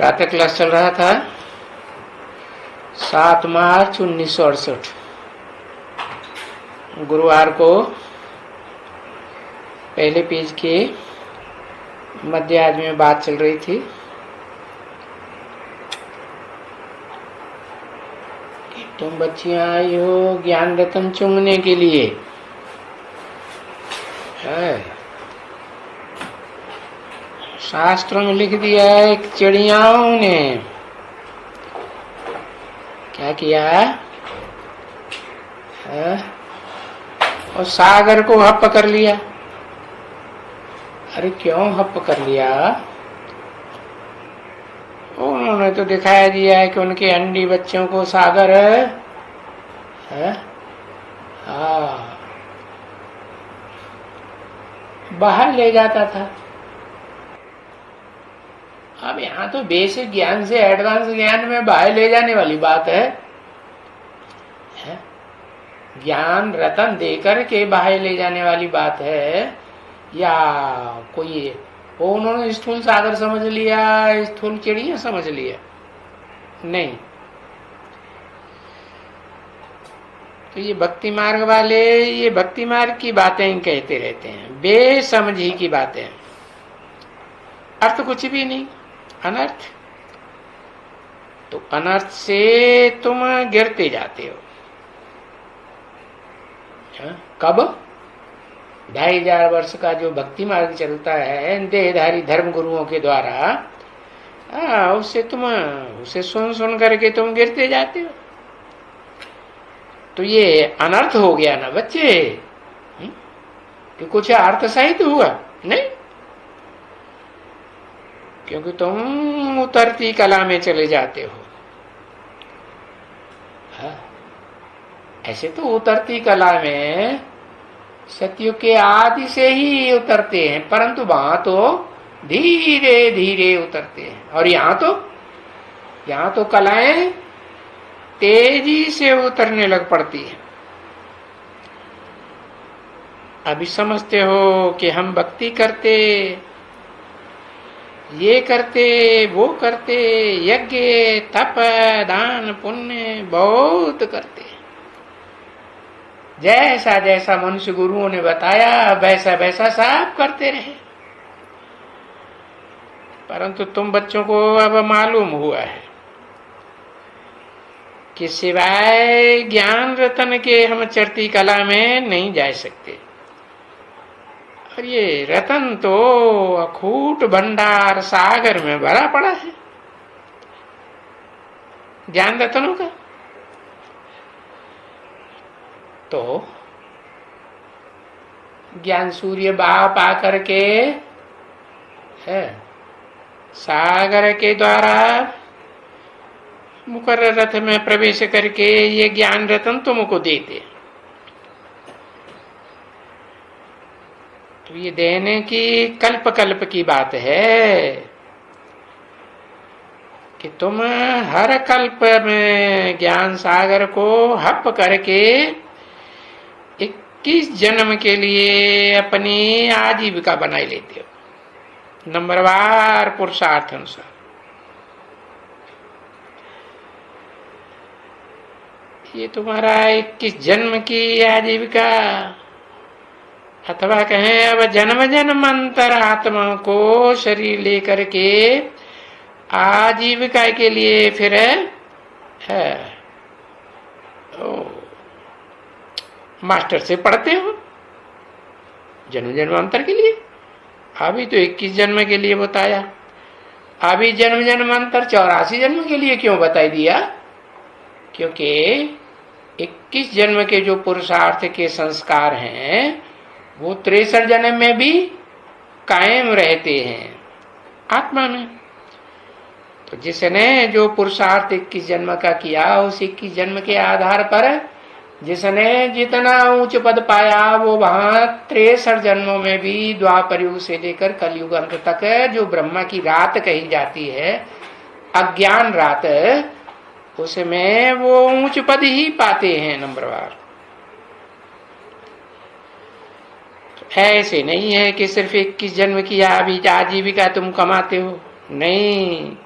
प्रातः क्लास चल रहा था 7 मार्च 1968 गुरुवार को पहले पेज के मध्य आज में बात चल रही थी कि तुम बच्चियां आई हो ज्ञान रतन चुंगने के लिए है। शास्त्रों में लिख दिया है कि चिड़ियाओं ने क्या किया है? और सागर को हप्प कर लिया। अरे क्यों हप्प कर लिया? उन्होंने तो दिखाया दिया है कि उनके अंडी बच्चों को सागर है बाहर ले जाता था। अब यहाँ तो बेसिक ज्ञान से एडवांस ज्ञान में बाहर ले जाने वाली बात है? ज्ञान रतन देकर के बाहर ले जाने वाली बात है या कोई वो उन्होंने स्थूल सागर समझ लिया, स्थूल चिड़िया समझ लिया? नहीं। तो ये भक्ति मार्ग वाले ये भक्ति मार्ग की बातें कहते रहते हैं, बेसमझी की बातें, अर्थ कुछ भी नहीं, अनर्थ। तो अनर्थ से तुम गिरते जाते हो। कब? 2500 वर्ष का जो भक्ति मार्ग चलता है देहधारी धर्म गुरुओं के द्वारा, उसे सुन करके तुम गिरते जाते हो। तो ये अनर्थ हो गया ना बच्चे, कि कुछ अर्थ सहित हुआ नहीं, क्योंकि तुम उतरती कला में चले जाते हो। ऐसे तो उतरती कला में सतयुग के आदि से ही उतरते हैं, परंतु वहां तो धीरे धीरे उतरते हैं। और यहाँ तो कलाएं तेजी से उतरने लग पड़ती है। अभी समझते हो कि हम भक्ति करते, ये करते, वो करते, यज्ञ तप दान पुण्य बहुत करते, जैसा जैसा मनुष्य गुरुओं ने बताया वैसा वैसा सब करते रहे। परंतु तुम बच्चों को अब मालूम हुआ है कि सिवाय ज्ञान रतन के हम चढ़ती कला में नहीं जा सकते। और ये रतन तो अखूट भंडार सागर में भरा पड़ा है ज्ञान रतनों का। तो ज्ञान सूर्य बाप आकर के है सागर के द्वारा मुकर्रर रथ में प्रवेश करके ये ज्ञान रतन तुमको देते। तो ये देने की कल्प कल्प की बात है कि तुम हर कल्प में ज्ञान सागर को हप करके 21 जन्म के लिए अपनी आजीविका बनाई लेते हो, नंबरवार पुरुषार्थ अनुसार। ये तुम्हारा 21 जन्म की आजीविका, अथवा कहें अब जन्म जन्मांतर आत्मा को शरीर लेकर के आजीविका के लिए फिर है मास्टर से पढ़ते हो जन्म जन्मांतर के लिए। अभी तो 21 जन्म के लिए बताया, अभी जन्म जन्मांतर 84 जन्म के लिए क्यों बताई दिया? क्योंकि 21 जन्म के जो पुरुषार्थ के संस्कार हैं वो 63 जन्म में भी कायम रहते हैं आत्मा में। तो जिसने जो पुरुषार्थ 21 जन्म का किया, उस 21 जन्म के आधार पर जिसने जितना उच्च पद पाया वो वहां 63 जन्मों में भी द्वापर युग से लेकर कलयुग अंत तक जो ब्रह्मा की रात कही जाती है, अज्ञान रात, उसमें वो उच्च पद ही पाते हैं नंबरवार। ऐसे नहीं है कि सिर्फ 21 जन्म की आजीविका तुम कमाते हो, नहीं।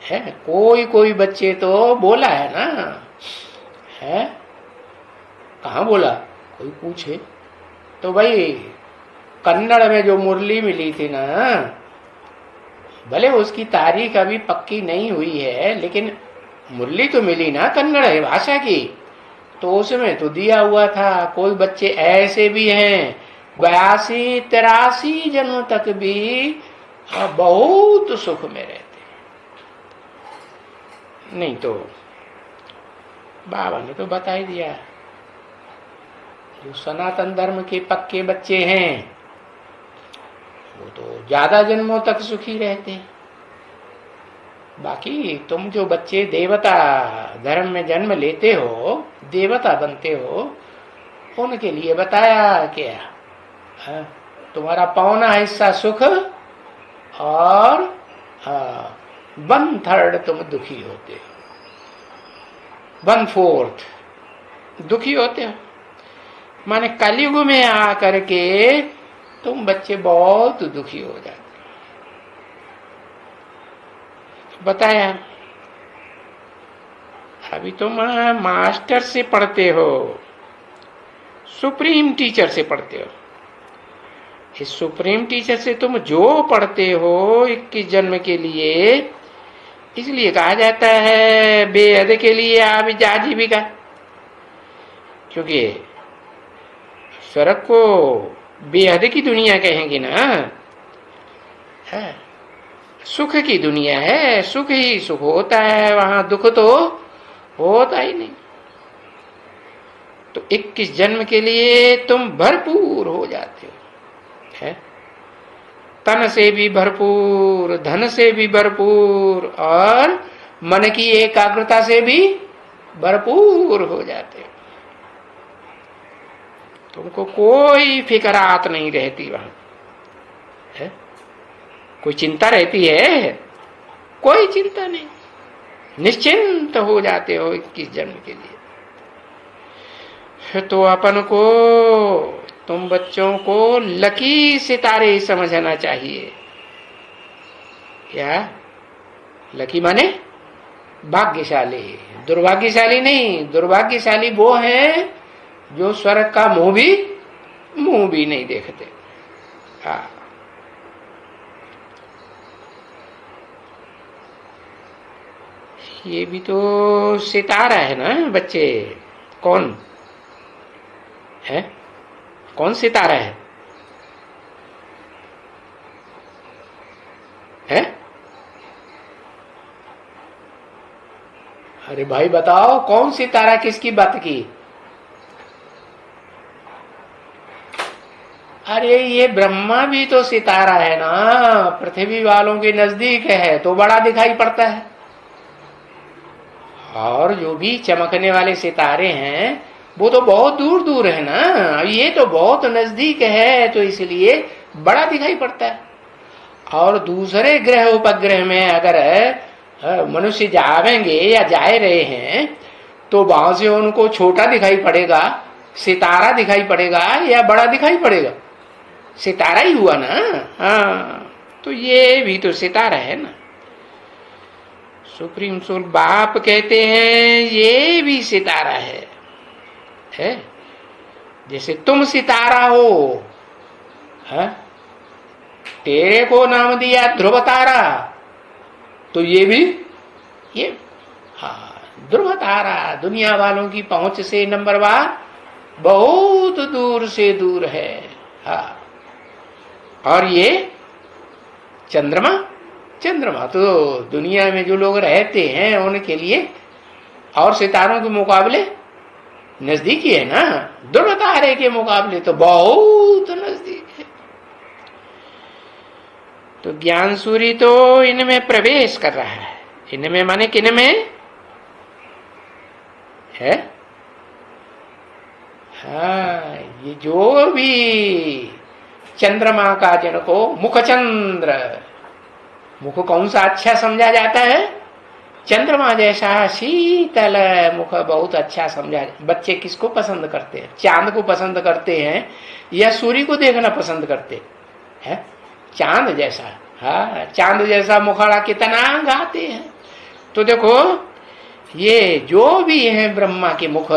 है। कोई कोई बच्चे तो बोला है ना, है कहाँ बोला, कोई पूछे तो भाई कन्नड़ में जो मुरली मिली थी ना, भले उसकी तारीख अभी पक्की नहीं हुई है, लेकिन मुरली तो मिली ना कन्नड़ भाषा की, तो उसमें तो दिया हुआ था। कोई बच्चे ऐसे भी हैं 82-83 जन्म तक भी बहुत सुख में रहते। नहीं तो बाबा ने तो बता ही दिया, जो सनातन धर्म के पक्के बच्चे हैं वो तो ज्यादा जन्मों तक सुखी रहते हैं। बाकी तुम जो बच्चे देवता धर्म में जन्म लेते हो, देवता बनते हो, उनके लिए बताया क्या, तुम्हारा पौना हिस्सा सुख और 1/3 तुम दुखी होते हो, 1/4 दुखी होते हो। माने कलयुग में आकर के तुम बच्चे बहुत दुखी हो जाते। बताया अभी तुम मास्टर से पढ़ते हो, सुप्रीम टीचर से पढ़ते हो। इस सुप्रीम टीचर से तुम जो पढ़ते हो 21 जन्म के लिए, इसलिए कहा जाता है बेहद के लिए आजीविका, क्योंकि स्वर्ग को बेहद की दुनिया कहेंगे ना, है सुख की दुनिया है, सुख ही सुख होता है, वहां दुख तो होता ही नहीं। तो 21 जन्म के लिए तुम भरपूर हो जाते हो, है तन से भी भरपूर, धन से भी भरपूर, और मन की एकाग्रता से भी भरपूर हो जाते हो। तुमको कोई फिकरात नहीं रहती वहां, है कोई चिंता रहती है, कोई चिंता नहीं, निश्चिंत हो जाते हो 21 जन्म के लिए। तो अपन को, तुम बच्चों को लकी सितारे समझना चाहिए। क्या लकी माने भाग्यशाली, दुर्भाग्यशाली नहीं। दुर्भाग्यशाली वो है जो स्वर्ग का मुंह भी नहीं देखते। हाँ, ये भी तो सितारा है ना बच्चे। कौन है, कौन सितारा है? अरे भाई बताओ, कौन सितारा, किसकी बात की? अरे ये ब्रह्मा भी तो सितारा है ना, पृथ्वी वालों के नजदीक है तो बड़ा दिखाई पड़ता है, और जो भी चमकने वाले सितारे हैं वो तो बहुत दूर दूर है ना, ये तो बहुत नजदीक है तो इसलिए बड़ा दिखाई पड़ता है। और दूसरे ग्रह उपग्रह में अगर मनुष्य जावेंगे या जाए रहे हैं तो वहां से उनको छोटा दिखाई पड़ेगा, सितारा दिखाई पड़ेगा या बड़ा दिखाई पड़ेगा? सितारा ही हुआ ना। हाँ, तो ये भी तो सितारा है ना। सुप्रीम सोल बाप कहते हैं ये भी सितारा है। जैसे तुम सितारा हो, है? तेरे को नाम दिया ध्रुव तारा, तो ये भी ये ध्रुव तारा दुनिया वालों की पहुंच से नंबरवार बहुत दूर से दूर है। हाँ, और ये चंद्रमा तो दुनिया में जो लोग रहते हैं उनके लिए और सितारों के मुकाबले नजदीकी है ना, ध्रुव तारे के मुकाबले तो बहुत नजदीक है। तो ज्ञान सूर्य तो इनमें प्रवेश कर रहा है। इनमें माने किन में है? हाँ, ये जो भी चंद्रमा का जिनको मुख चंद्र, मुख कौन सा अच्छा समझा जाता है? चंद्रमा जैसा शीतल मुख बहुत अच्छा समझा। बच्चे किसको पसंद करते हैं? चांद को पसंद करते हैं या सूर्य को देखना पसंद करते हैं? चांद जैसा। हाँ, चांद जैसा मुखड़ा कितना गाते हैं। तो देखो ये जो भी है ब्रह्मा के मुख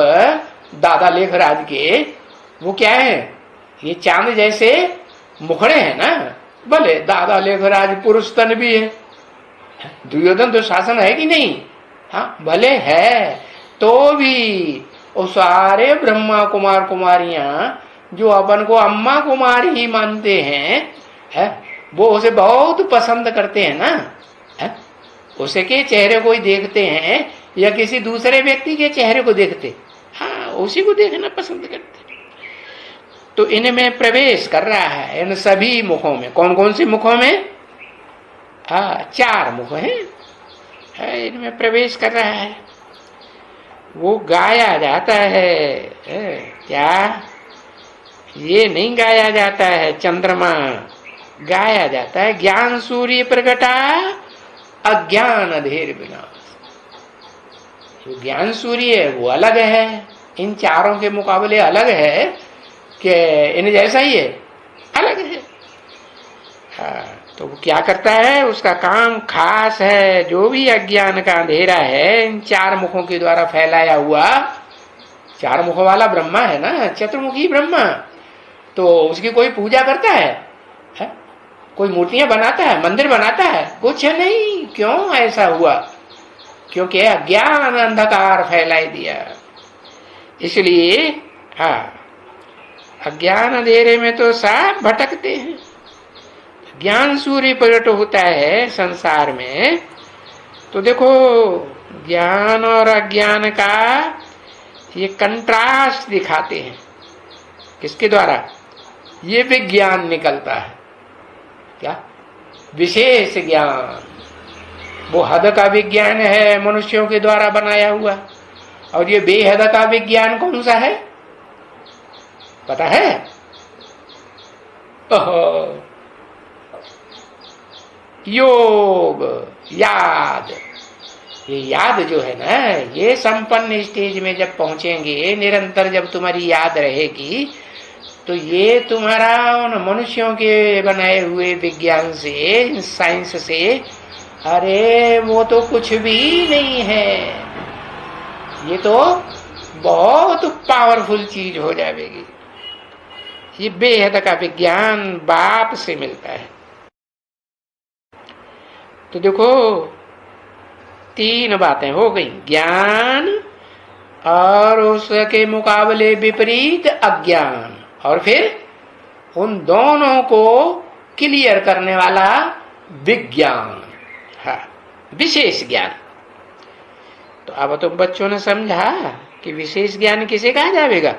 दादा लेखराज के, वो क्या है, ये चांद जैसे मुखड़े हैं ना। भले दादा लेखराज पुरुष तन भी है, दुर्योधन तो शासन है कि नहीं, हाँ भले है, तो भी वो सारे ब्रह्मा कुमार कुमारियां जो अपन को अम्मा कुमार ही मानते हैं, है वो उसे बहुत पसंद करते हैं ना, है? उसे के चेहरे को ही देखते हैं या किसी दूसरे व्यक्ति के चेहरे को देखते, हाँ उसी को देखना पसंद करते। तो इनमें प्रवेश कर रहा है, इन सभी मुखों में। कौन कौन से मुखों में? हाँ 4 मुख है, इनमें प्रवेश कर रहा है। वो गाया जाता है, क्या ये नहीं गाया जाता है चंद्रमा, गाया जाता है ज्ञान सूर्य प्रगटा अज्ञान अधेर विनाश। जो ज्ञान सूर्य है वो अलग है, इन चारों के मुकाबले अलग है कि इन जैसा ही है, अलग है। हाँ, तो वो क्या करता है, उसका काम खास है। जो भी अज्ञान का अंधेरा है इन 4 मुखों के द्वारा फैलाया हुआ, 4 मुखों वाला ब्रह्मा है ना, चतुर्मुखी ब्रह्मा, तो उसकी कोई पूजा करता है? कोई मूर्तियां बनाता है, मंदिर बनाता है? कुछ नहीं। क्यों ऐसा हुआ? क्योंकि अज्ञान अंधकार फैलाई दिया, इसलिए। हाँ, अज्ञान अंधेरे में तो सब भटकते हैं। ज्ञान सूर्य प्रकट होता है संसार में, तो देखो ज्ञान और अज्ञान का ये कंट्रास्ट दिखाते हैं। किसके द्वारा? ये विज्ञान निकलता है। क्या? विशेष ज्ञान। वो हद का विज्ञान है मनुष्यों के द्वारा बनाया हुआ, और ये बेहद का विज्ञान कौन सा है पता है? योग, याद। ये याद जो है ना, ये संपन्न स्टेज में जब पहुंचेंगे, निरंतर जब तुम्हारी याद रहेगी, तो ये तुम्हारा उन मनुष्यों के बनाए हुए विज्ञान से, साइंस से, अरे वो तो कुछ भी नहीं है, ये तो बहुत पावरफुल चीज हो जाएगी। ये बेहद का विज्ञान बाप से मिलता है। तो देखो 3 बातें हो गई, ज्ञान और उसके मुकाबले विपरीत अज्ञान, और फिर उन दोनों को क्लियर करने वाला विज्ञान, हाँ विशेष ज्ञान। तो अब तो बच्चों ने समझा कि विशेष ज्ञान किसे कहा जाएगा?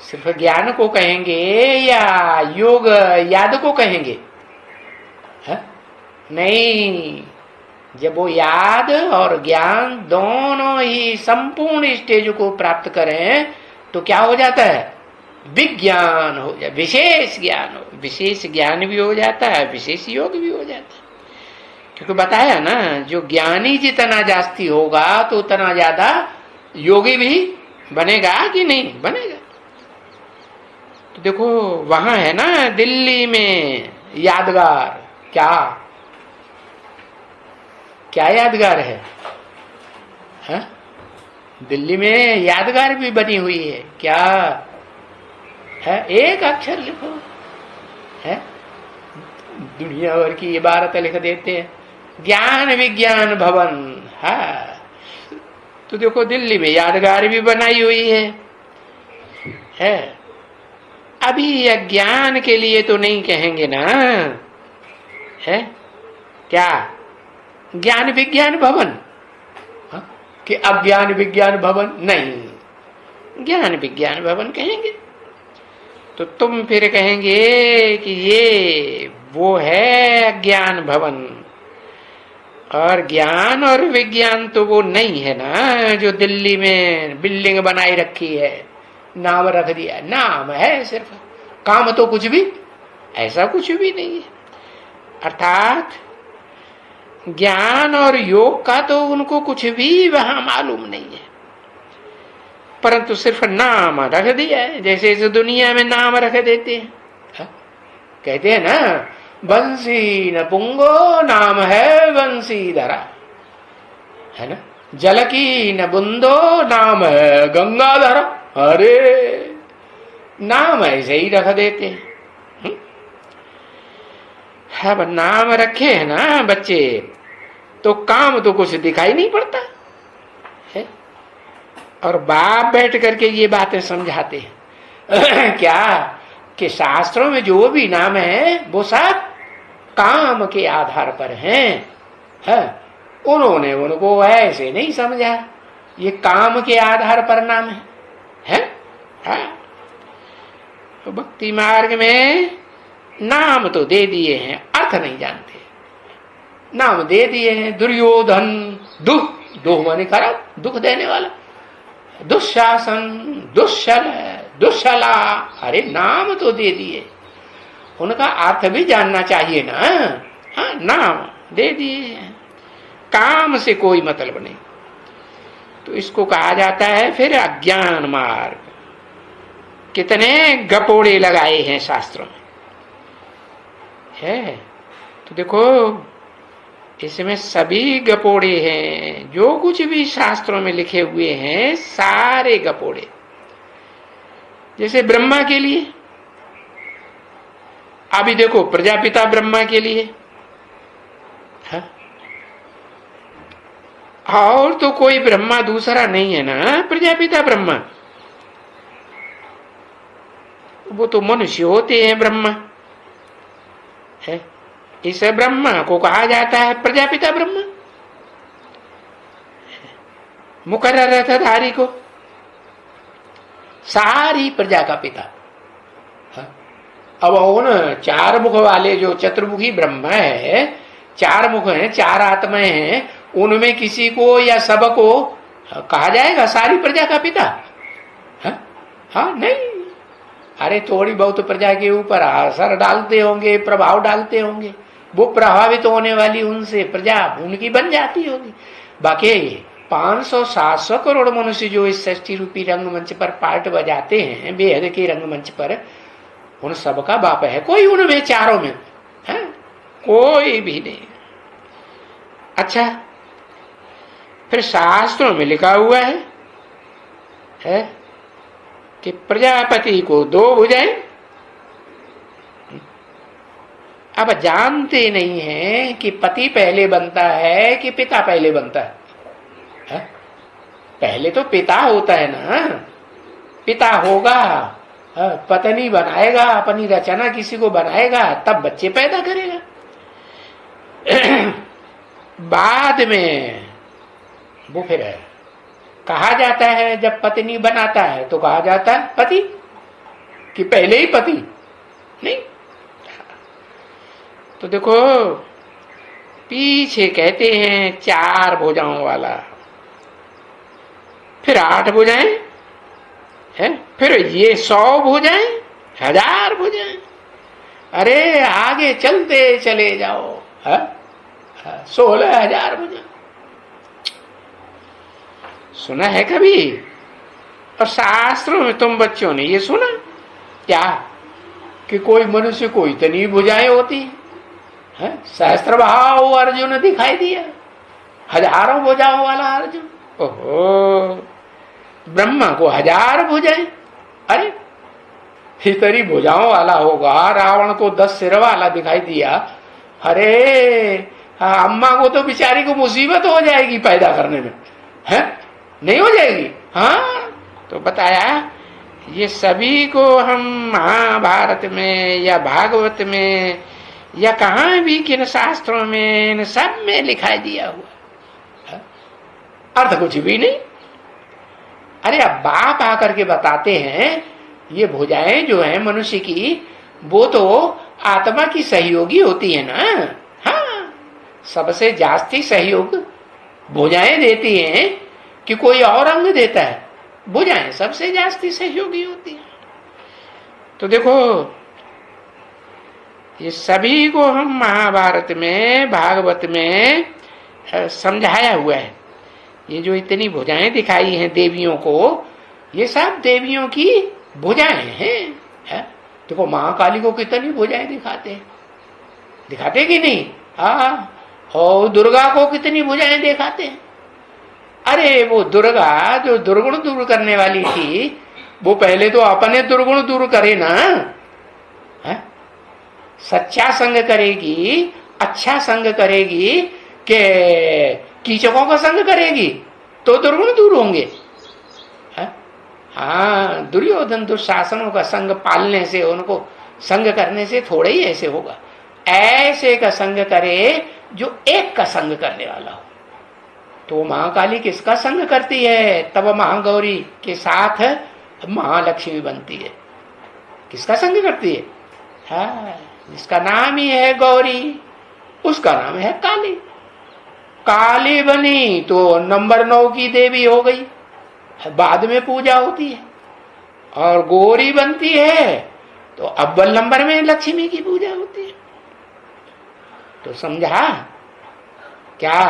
सिर्फ ज्ञान को कहेंगे या योग याद को कहेंगे? नहीं, जब वो याद और ज्ञान दोनों ही संपूर्ण स्टेज को प्राप्त करें तो क्या हो जाता है? विज्ञान हो जाए, विशेष ज्ञान हो, विशेष ज्ञान भी हो जाता है, विशेष योग भी हो जाता है। क्योंकि बताया ना, जो ज्ञानी जितना जास्ती होगा तो उतना ज्यादा योगी भी बनेगा कि नहीं बनेगा। तो देखो वहां है ना दिल्ली में यादगार, क्या यादगार है? दिल्ली में यादगार भी बनी हुई है, क्या है? एक अक्षर लिखो, है दुनिया भर की इबारत लिख देते हैं, ज्ञान विज्ञान भवन। हाँ, तो देखो दिल्ली में यादगार भी बनाई हुई है। अभी अज्ञान के लिए तो नहीं कहेंगे ना, है क्या? ज्ञान विज्ञान भवन कि अज्ञान विज्ञान भवन? नहीं, ज्ञान विज्ञान भवन कहेंगे। तो तुम फिर कहेंगे कि ये वो है अज्ञान भवन, और ज्ञान और विज्ञान तो वो नहीं है ना जो दिल्ली में बिल्डिंग बनाई रखी है, नाम रख दिया, नाम है सिर्फ, काम तो कुछ भी, ऐसा कुछ भी नहीं है। अर्थात ज्ञान और योग का तो उनको कुछ भी वहां मालूम नहीं है, परंतु सिर्फ नाम रख दिया है, जैसे इस दुनिया में नाम रख देते हैं। कहते हैं ना बंसी न पुंगो नाम है बंसीधरा, है ना। जल की न बुंदो नाम है गंगाधरा। अरे नाम ऐसे ही रख देते हैं। अब नाम रखे हैं ना बच्चे, तो काम तो कुछ दिखाई नहीं पड़ता है। और बाप बैठ करके ये बातें समझाते हैं क्या कि शास्त्रों में जो भी नाम है वो सब काम के आधार पर हैं, है? उन्होंने उनको ऐसे नहीं समझा, ये काम के आधार पर नाम है? हाँ। तो भक्ति मार्ग में नाम तो दे दिए हैं, अर्थ नहीं जानते। नाम दे दिए हैं, दुर्योधन दुख, दुख माने खराब, दुख देने वाला, दुशासन, दुश्शल, दुश्शला। अरे नाम तो दे दिए, उनका अर्थ भी जानना चाहिए ना। हाँ, नाम दे दिए, काम से कोई मतलब नहीं। तो इसको कहा जाता है फिर अज्ञान मार्ग। कितने गपोड़े लगाए हैं शास्त्रों में, है? तो देखो इसमें सभी गपोड़े हैं, जो कुछ भी शास्त्रों में लिखे हुए हैं सारे गपोड़े। जैसे ब्रह्मा के लिए, अभी देखो प्रजापिता ब्रह्मा के लिए है? और तो कोई ब्रह्मा दूसरा नहीं है ना, प्रजापिता ब्रह्मा। वो तो मनुष्य होते हैं ब्रह्मा, है? इस ब्रह्मा को कहा जाता है प्रजापिता ब्रह्मा, मुकर्रर रथधारी को, सारी प्रजा का पिता। अब उन चार मुख वाले जो चतुर्मुखी ब्रह्मा है, चार मुख हैं, चार आत्माएं हैं, उनमें किसी को या सबको कहा जाएगा सारी प्रजा का पिता? हाँ, नहीं। अरे थोड़ी बहुत प्रजा के ऊपर असर डालते होंगे, प्रभाव डालते होंगे, वो प्रभावित होने वाली उनसे प्रजा उनकी बन जाती होगी। बाकी 500-700 करोड़ मनुष्य जो इस सृष्टि रूपी रंगमंच पर पार्ट बजाते हैं, बेहद के रंगमंच पर, उन सबका बाप है कोई उनमें, चारों में है? कोई भी नहीं। अच्छा, फिर शास्त्रों में लिखा हुआ है कि प्रजापति को 2 भुजाएं। अब जानते नहीं है कि पति पहले बनता है कि पिता पहले बनता है? पहले तो पिता होता है ना, पिता होगा, पत्नी बनाएगा, अपनी रचना किसी को बनाएगा, तब बच्चे पैदा करेगा। बाद में वो फिर कहा जाता है, जब पत्नी बनाता है तो कहा जाता है पति, कि पहले ही पति नहीं। तो देखो पीछे कहते हैं 4 भुजाओं वाला, फिर 8 भुजाएं है, फिर ये 100 भुजाएं, 1000 भुजाएं। अरे आगे चलते चले जाओ, 16,000 भुजाएं। सुना है कभी? और शास्त्रों में तुम बच्चों ने ये सुना क्या कि कोई मनुष्य को इतनी भुजाएं होती है? सहस्त्र भाव अर्जुन दिखाई दिया, हजारों भुजाओं वाला अर्जुन। ओहो, ब्रह्मा को 1000 भुजाएं। अरे इतनी भुजाओं वाला होगा, रावण को 10 सिर वाला दिखाई दिया। अरे अम्मा को तो बेचारी को मुसीबत हो जाएगी पैदा करने में, है? नहीं हो जाएगी? हाँ, तो बताया ये सभी को हम महाभारत में या भागवत में या कहाँ भी किन शास्त्रों में, इन सब में लिखाई दिया हुआ, अर्थ कुछ भी नहीं। अरे अब बाप आकर के बताते हैं ये भुजाएं जो है मनुष्य की, वो तो आत्मा की सहयोगी होती है ना। हाँ, सबसे जास्ती सहयोग भुजाएं देती हैं कि कोई और अंग देता है? भुजाएं सबसे जास्ती सहयोगी होती है। तो देखो ये सभी को हम महाभारत में, भागवत में समझाया हुआ है। ये जो इतनी भुजाएं दिखाई हैं देवियों को, ये सब देवियों की भुजाएं हैं, है? देखो महाकाली को कितनी भुजाएं दिखाते हैं, दिखाते कि नहीं? हाँ, और दुर्गा को कितनी भुजाएं दिखाते हैं। अरे वो दुर्गा जो दुर्गुण दूर करने वाली थी, वो पहले तो अपने दुर्गुण दूर करे ना। है? सच्चा संग करेगी, अच्छा संग करेगी कि कीचकों का संग करेगी तो दुर्गुण दूर होंगे। हाँ, दुर्योधन दुशासनों का संग पालने से, उनको संग करने से थोड़ा ही ऐसे होगा। ऐसे का संग करे जो एक का संग करने वाला हो। तो महाकाली किसका संग करती है? तब महागौरी के साथ महालक्ष्मी बनती है। किसका संग करती है? हाँ, जिसका नाम ही है गौरी, उसका नाम है काली। काली बनी तो नंबर 9 की देवी हो गई, बाद में पूजा होती है। और गौरी बनती है तो अव्वल नंबर में लक्ष्मी की पूजा होती है। तो समझा क्या?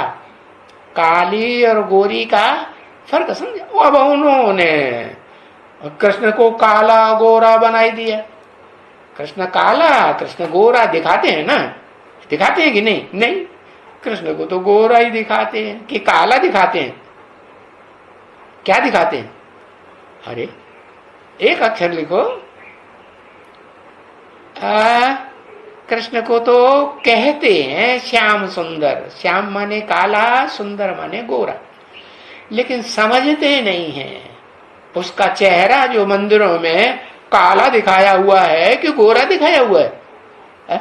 काली और गौरी का फर्क समझा? अब उन्होंने कृष्ण को काला गोरा बनाई दिया। कृष्ण काला, कृष्ण गोरा दिखाते हैं ना? दिखाते हैं कि नहीं? नहीं, कृष्ण को तो गोरा ही दिखाते हैं कि काला दिखाते हैं? क्या दिखाते हैं? अरे एक अक्षर लिखो। कृष्ण को तो कहते हैं श्याम सुंदर। श्याम माने काला, सुंदर माने गोरा, लेकिन समझते नहीं हैं। उसका चेहरा जो मंदिरों में काला दिखाया हुआ है कि गोरा दिखाया हुआ है?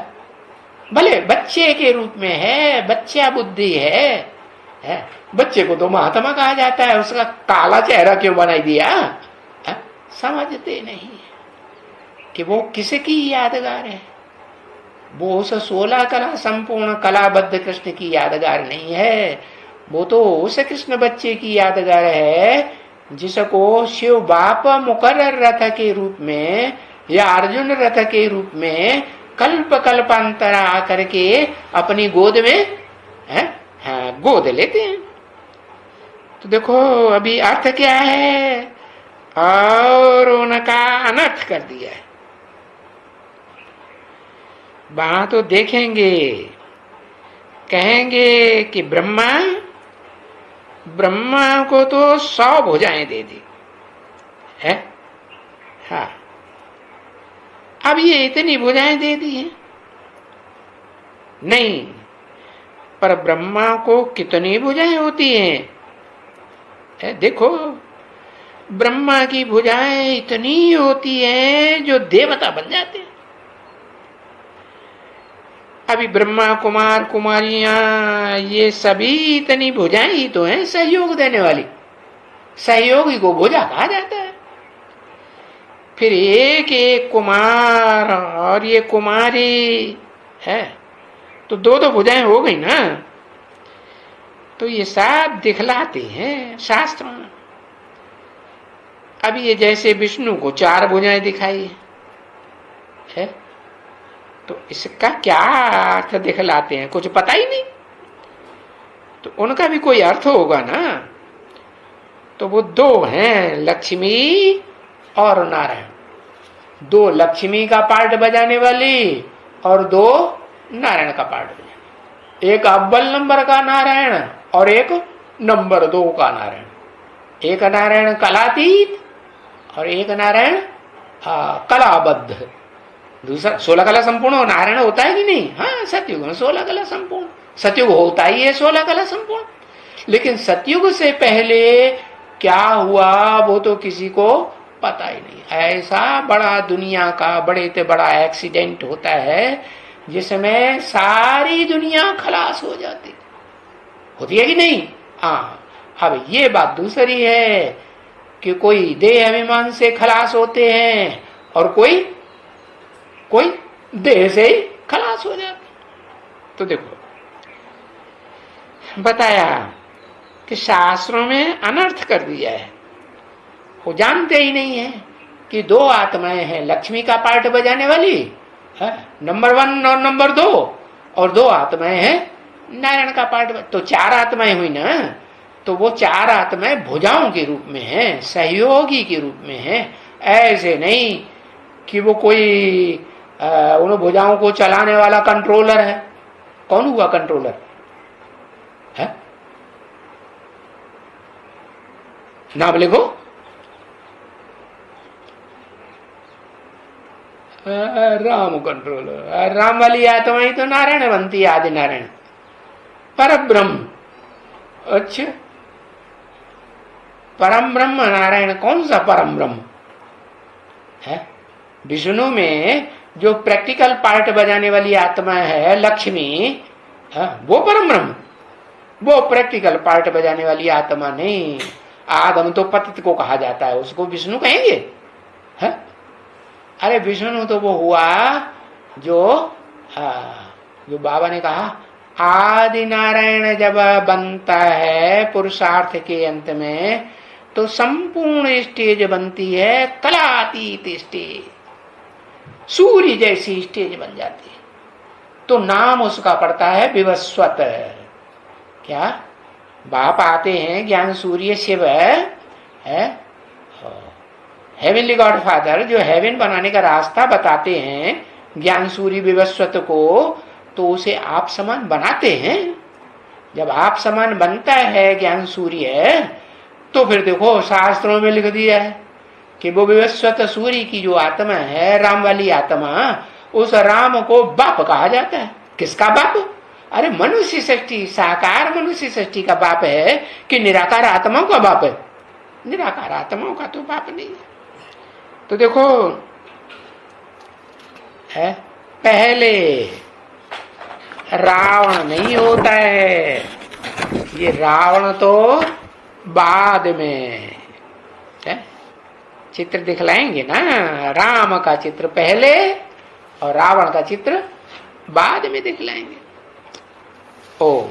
भले बच्चे के रूप में है, बच्चा बुद्धि है। बच्चे को तो महात्मा कहा जाता है, उसका काला चेहरा क्यों बनाई दिया? समझते नहीं कि वो किसकी यादगार है। वो उस 16 कला संपूर्ण कलाबद्ध कृष्ण की यादगार नहीं है। वो तो उस कृष्ण बच्चे की यादगार है जिसको शिव बाप मुकर्रर रथ के रूप में या अर्जुन रथ के रूप में कल्प कल्पांतरा आकर के अपनी गोद में गोद लेते हैं। तो देखो अभी अर्थ क्या है, और उनका अनर्थ कर दिया है। वहां तो देखेंगे, कहेंगे कि ब्रह्मा को तो 100 भुजाएं दे दी है। हाँ, अब ये इतनी भुजाएं दे दी हैं? नहीं, पर ब्रह्मा को कितनी भुजाएं होती हैं? देखो, ब्रह्मा की भुजाएं इतनी होती हैं जो देवता बन जाते हैं। अभी ब्रह्मा कुमार कुमारियां ये सभी इतनी भुजाएं ही तो हैं सहयोग देने वाली। सहयोगी को भुजा कहा जाता है। फिर एक एक कुमार और ये कुमारी है तो 2 भुजाएं हो गई ना। तो ये सब दिखलाते हैं शास्त्र में। अब ये जैसे विष्णु को 4 भुजाएं दिखाई है, तो इसका क्या अर्थ दिखलाते हैं? कुछ पता ही नहीं। तो उनका भी कोई अर्थ होगा ना। तो वो 2 हैं, लक्ष्मी और नारायण। 2 लक्ष्मी का पार्ट बजाने वाली और 2 नारायण का पार्ट बजाने। एक अव्वल नंबर का नारायण और एक नंबर 2 का नारायण। एक नारायण कलातीत और एक नारायण कलाबद्ध। दूसरा 16 कला संपूर्ण नारायण होता है कि नहीं? हाँ, सतयुग में 16 कला संपूर्ण। सतयुग होता ही है 16 कला संपूर्ण। लेकिन सतयुग से पहले क्या हुआ वो तो किसी को पता ही नहीं। ऐसा बड़ा दुनिया का बड़े से बड़ा एक्सीडेंट होता है जिसमें सारी दुनिया खलास हो जाती होती है कि नहीं? हाँ, अब ये बात दूसरी है कि कोई देह अभिमान से खलास होते हैं और कोई देह से ही खलास हो जाते। तो देखो बताया कि शास्त्रों में अनर्थ कर दिया है। वो जानते ही नहीं है कि 2 आत्माएं हैं, लक्ष्मी का पार्ट बजाने वाली है नंबर 1 और नंबर 2, और 2 आत्माएं हैं नारायण का पार्ट। तो 4 आत्माएं हुई ना। तो वो 4 आत्माएं भुजाओं के रूप में हैं, सहयोगी के रूप में हैं। ऐसे नहीं कि वो कोई उन भुजाओं को चलाने वाला कंट्रोलर है। कौन हुआ कंट्रोलर है? नाम लिखो। राम कंट्रोलर। राम वाली आत्मा ही तो नारायण बनती है, आदि नारायण, पर ब्रह्म। अच्छा, परम ब्रह्म नारायण। कौन सा परम ब्रह्म है? विष्णु में जो प्रैक्टिकल पार्ट बजाने वाली आत्मा है लक्ष्मी, वो परम ब्रह्म। वो प्रैक्टिकल पार्ट बजाने वाली आत्मा नहीं। आदम तो पतित को कहा जाता है, उसको विष्णु कहेंगे? है? अरे विष्णु तो वो हुआ जो बाबा ने कहा आदि नारायण जब बनता है पुरुषार्थ के अंत में, तो संपूर्ण स्टेज बनती है कलातीत स्टेज, सूर्य जैसी स्टेज बन जाती है। तो नाम उसका पड़ता है विवस्वत। क्या बाप आते हैं ज्ञान सूर्य शिव है, हेवनली गॉड फादर, जो हेवन बनाने का रास्ता बताते हैं ज्ञान सूर्य विवस्वत को, तो उसे आप समान बनाते हैं। जब आप समान बनता है ज्ञान सूर्य, तो फिर देखो शास्त्रों में लिख दिया है कि वो विवस्वत सूर्य की जो आत्मा है, राम वाली आत्मा, उस राम को बाप कहा जाता है। किसका बाप? अरे मनुष्य सृष्टि, साकार मनुष्य सृष्टि का बाप है कि निराकार आत्माओं का बाप है? निराकार आत्माओं का तो बाप नहीं है। तो देखो है, पहले रावण नहीं होता है, ये रावण तो बाद में है। चित्र दिखलाएंगे ना, राम का चित्र पहले और रावण का चित्र बाद में दिखलाएंगे। ओम।